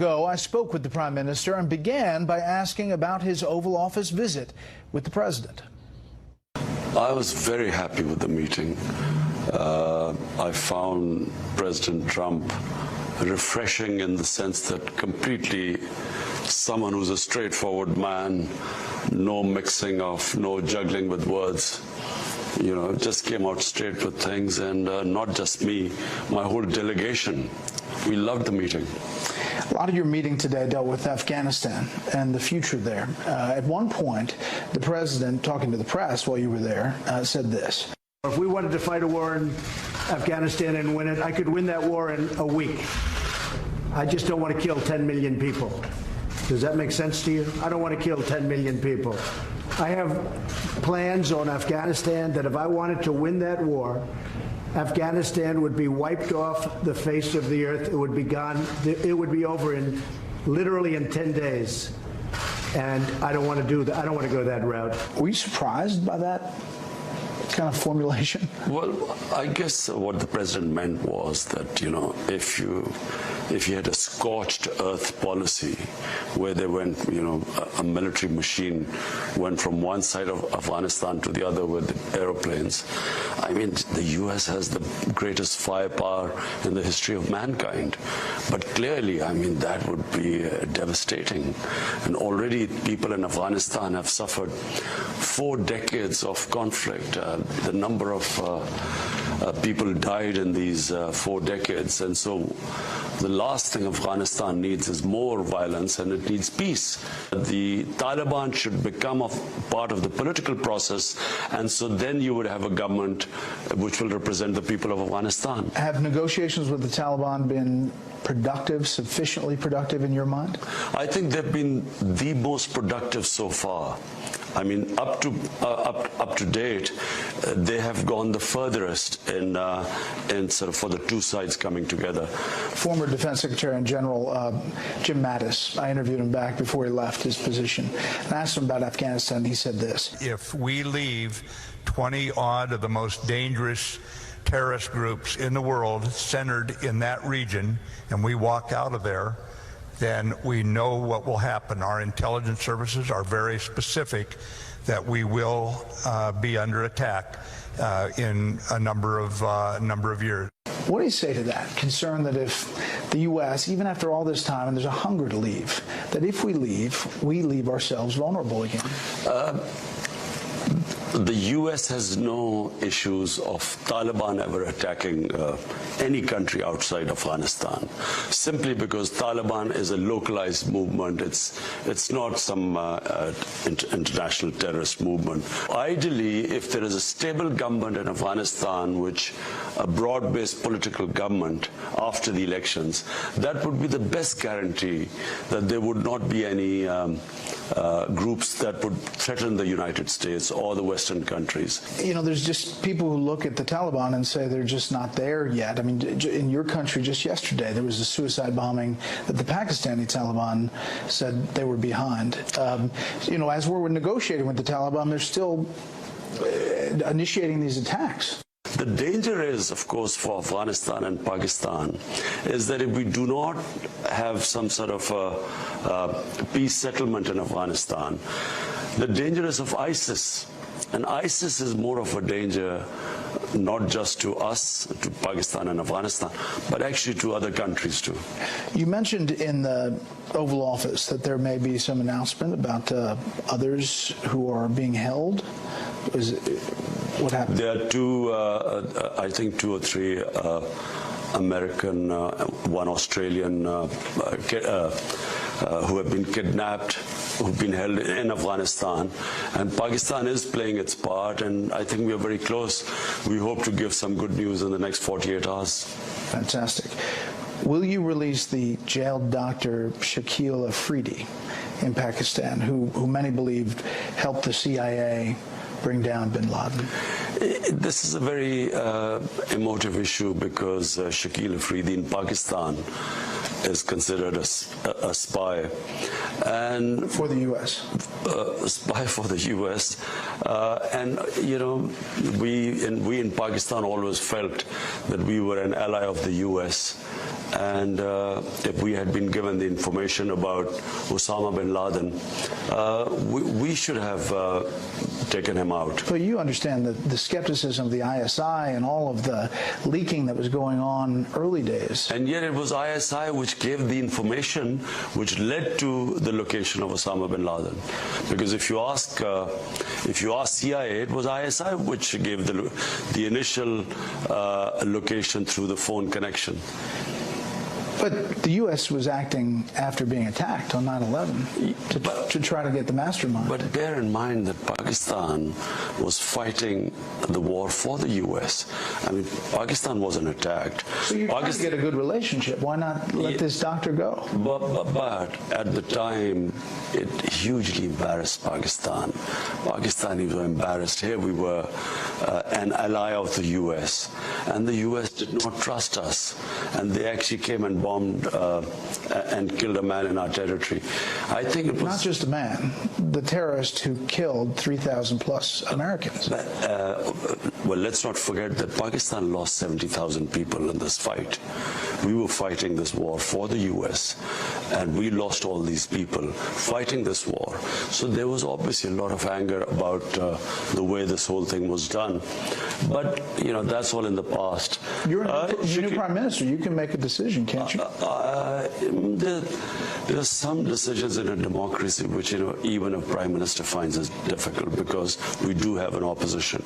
I spoke with the Prime Minister and began by asking about his Oval Office visit with the President. I was very happy with the meeting. I found President Trump refreshing in the sense that completely someone who's a straightforward man, no mixing of, no juggling with words. You know, just came out straight with things, and not just me, my whole delegation. We loved the meeting. A lot of your meeting today dealt with Afghanistan and the future there. At one point, the President, talking to the press while you were there, said this. If we wanted to fight a war in Afghanistan and win it, I could win that war in a week. I just don't want to kill 10 million people. Does that make sense to you? I don't want to kill 10 million people. I have plans on Afghanistan that if I wanted to win that war, Afghanistan would be wiped off the face of the earth. It would be gone. It would be over in literally in 10 days. And I don't want to do that. I don't want to go that route. Were you surprised by that kind of formulation? Well, I guess what the President meant was that, you know, if you had a scorched earth policy where they went, you know, a military machine went from one side of Afghanistan to the other with airplanes. I mean, the U.S. has the greatest firepower in the history of mankind. But clearly, I mean, that would be devastating. And already people in Afghanistan have suffered 4 decades of conflict. The number of people died in these 4 decades. And so the last thing Afghanistan needs is more violence, and it needs peace. The Taliban should become a part of the political process, and so then you would have a government which will represent the people of Afghanistan. Have negotiations with the Taliban been productive, sufficiently productive in your mind? I think they've been the most productive so far. I mean, up to date, they have gone the furthest in sort of for the two sides coming together. Former Defense Secretary and General Jim Mattis, I interviewed him back before he left his position, and asked him about Afghanistan. He said this: if we leave 20-odd of the most dangerous terrorist groups in the world centered in that region, and we walk out of there, then we know what will happen. Our intelligence services are very specific that we will be under attack in a number of years. What do you say to that? Concern that if the U.S., even after all this time, and there's a hunger to leave, that if we leave ourselves vulnerable again? The U.S. has no issues of Taliban ever attacking any country outside Afghanistan, simply because Taliban is a localized movement. It's not some international terrorist movement. Ideally, if there is a stable government in Afghanistan, which a broad-based political government after the elections, that would be the best guarantee that there would not be any groups that would threaten the United States or the Western countries. You know, there's just people who look at the Taliban and say they're just not there yet. I mean, in your country just yesterday, there was a suicide bombing that the Pakistani Taliban said they were behind. You know, as we're negotiating with the Taliban, they're still initiating these attacks. The danger is, of course, for Afghanistan and Pakistan, is that if we do not have some sort of a peace settlement in Afghanistan, the danger is of ISIS. And ISIS is more of a danger not just to us, to Pakistan and Afghanistan, but actually to other countries too. You mentioned in the Oval Office that there may be some announcement about others who are being held. What happened? There are two, I think 2 or 3 American, one Australian who have been kidnapped, who've been held in Afghanistan, and Pakistan is playing its part, and I think we are very close. We hope to give some good news in the next 48 hours. Fantastic. Will you release the jailed doctor Shakeel Afridi in Pakistan, who many believed helped the CIA bring down bin Laden? This is a very emotive issue because Shakeel Afridi in Pakistan is considered a spy, and for the U.S. A spy for the U.S. And you know, we in Pakistan always felt that we were an ally of the U.S. And if we had been given the information about Osama bin Laden, we should have taken him out. But you understand that the skepticism of the ISI and all of the leaking that was going on early days. And yet it was ISI which gave the information which led to the location of Osama bin Laden. Because if you ask CIA, it was ISI which gave the initial location through the phone connection. But the U.S. was acting after being attacked on 9/11 to try to get the mastermind. But bear in mind that Pakistan was fighting the war for the U.S. I mean, Pakistan wasn't attacked. So you're trying to get a good relationship. Why not let this doctor go? But at the time, it hugely embarrassed Pakistan. Pakistanis were embarrassed. Here we were an ally of the U.S. And the U.S. did not trust us. And they actually came and bombed and killed a man in our territory. I think it was not just a man, the terrorist who killed 3,000 plus Americans. Well, let's not forget that Pakistan lost 70,000 people in this fight. We were fighting this war for the U.S. and we lost all these people fighting this war. So there was obviously a lot of anger about the way this whole thing was done. But, you know, that's all in the past. You're a new prime minister. You can make a decision, can't you? There are some decisions in a democracy which, you know, even a prime minister finds it difficult because we do have an opposition.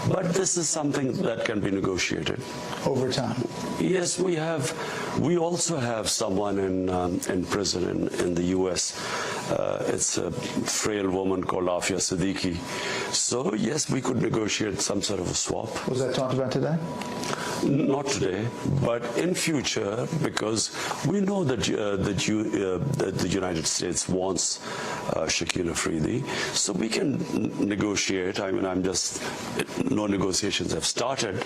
But this is something that can be negotiated. Over time. Yes, we have. We also have someone in prison in the U.S. It's a frail woman called Afiya Saddiqi. So, yes, we could negotiate some sort of a swap. Was that talked about today? Not today, but in future, because we know that the United States wants Shakeel Afridi, so we can negotiate. I mean, no negotiations have started,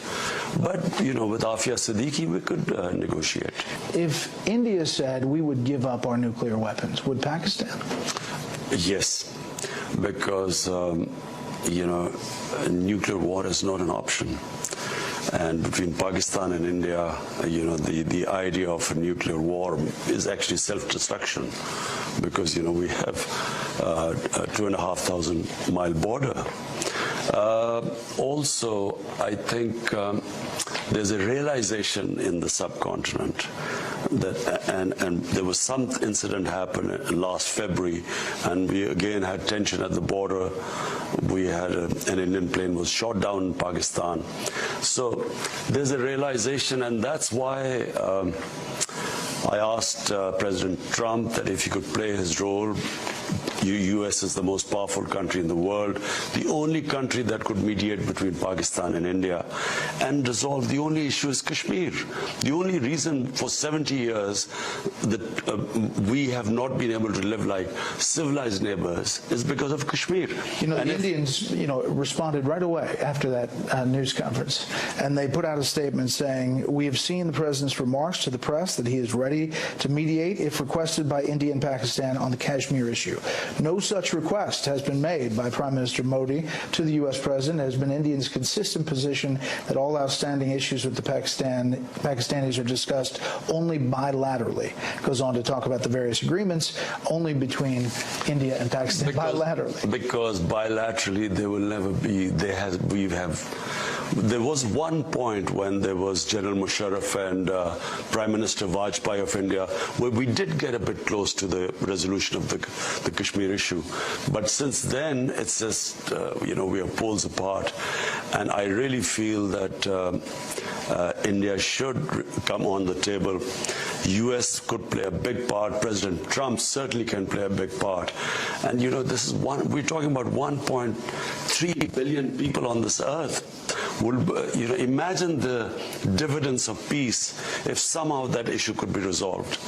but, you know, with Afiya Saddiqi, we could negotiate. If India said we would give up our nuclear weapons, would Pakistan? Yes, because, you know, nuclear war is not an option. And between Pakistan and India, you know, the idea of a nuclear war is actually self-destruction because, you know, we have a 2,500-mile border. Also, I think there's a realization in the subcontinent that, and there was some incident happen last February, and we again had tension at the border. We had an Indian plane was shot down in Pakistan. So there's a realization, and that's why I asked President Trump that if he could play his role. U.S. is the most powerful country in the world, the only country that could mediate between Pakistan and India and resolve the only issue is Kashmir. The only reason for 70 years that we have not been able to live like civilized neighbors is because of Kashmir. You know, the Indians, you know, responded right away after that news conference, and they put out a statement saying, "We have seen the president's remarks to the press that he is ready to mediate if requested by India and Pakistan on the Kashmir issue. No such request has been made by Prime Minister Modi to the U.S. President. It has been India's consistent position that all outstanding issues with the Pakistanis are discussed only bilaterally." Goes on to talk about the various agreements only between India and Pakistan bilaterally. Because bilaterally there will never be. There was one point when there was General Musharraf and Prime Minister Vajpayee of India where we did get a bit close to the resolution of the Kashmir issue. But since then, it's just, you know, we are poles apart. And I really feel that India should come on the table. U.S. could play a big part. President Trump certainly can play a big part. And, you know, this is we're talking about 1.3 billion people on this earth. You know, imagine the dividends of peace if somehow that issue could be resolved.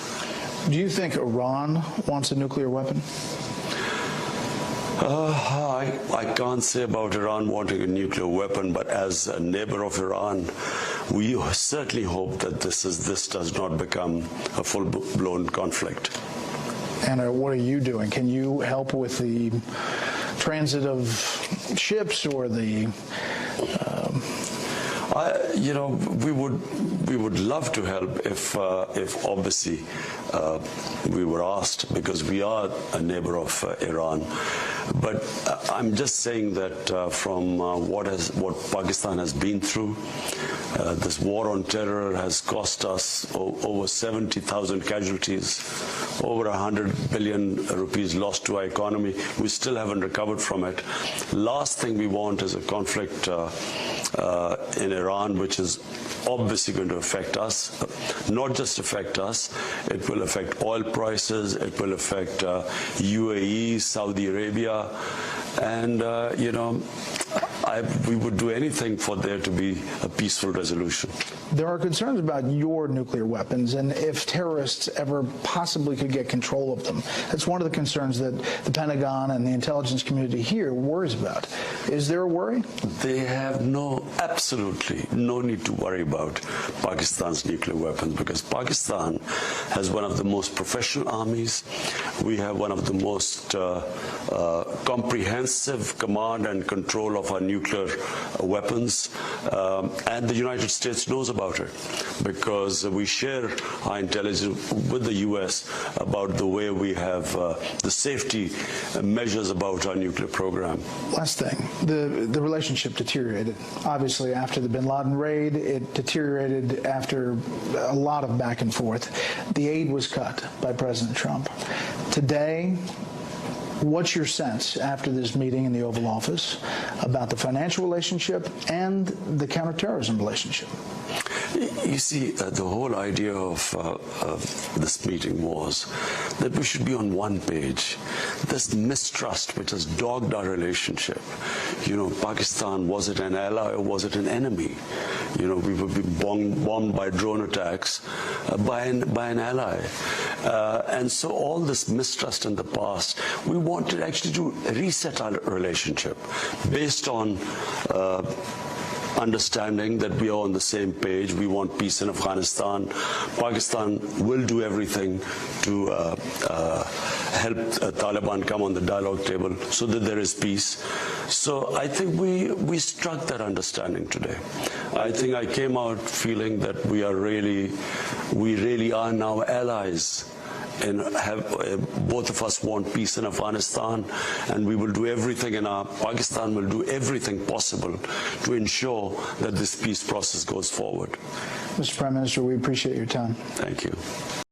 Do you think Iran wants a nuclear weapon? I can't say about Iran wanting a nuclear weapon, but as a neighbor of Iran, we certainly hope that this does not become a full-blown conflict. And what are you doing? Can you help with the transit of ships or the You know, we would love to help if obviously we were asked, because we are a neighbor of Iran. But I'm just saying that from what Pakistan has been through, this war on terror has cost us over 70,000 casualties, over 100 billion rupees lost to our economy. We still haven't recovered from it. Last thing we want is a conflict in Iran, which is obviously going to affect us. Not just affect us, it will affect oil prices, it will affect UAE, Saudi Arabia, and you know, we would do anything for there to be a peaceful resolution. There are concerns about your nuclear weapons and if terrorists ever possibly could get control of them. That's one of the concerns that the Pentagon and the intelligence community here worries about. Is there a worry? They have absolutely no need to worry about Pakistan's nuclear weapons, because Pakistan has one of the most professional armies. We have one of the most comprehensive command and control of our nuclear weapons, and the United States knows about it, because we share our intelligence with the U.S. about the way we have the safety measures about our nuclear program. Last thing, the relationship deteriorated. Obviously, after the bin Laden raid, it deteriorated after a lot of back and forth. The aid was cut by President Trump. Today, what's your sense after this meeting in the Oval Office about the financial relationship and the counterterrorism relationship? You see, the whole idea of this meeting was that we should be on one page. This mistrust which has dogged our relationship. You know, Pakistan, was it an ally or was it an enemy? You know, we were being bombed by drone attacks by an ally. And so all this mistrust in the past, we wanted actually to reset our relationship based on understanding that we are on the same page. We want peace in Afghanistan. Pakistan will do everything to help Taliban come on the dialogue table so that there is peace. So I think we struck that understanding today. I think I came out feeling that we really are now allies. And both of us want peace in Afghanistan, and we will do everything, and Pakistan will do everything possible to ensure that this peace process goes forward. Mr. Prime Minister, we appreciate your time. Thank you.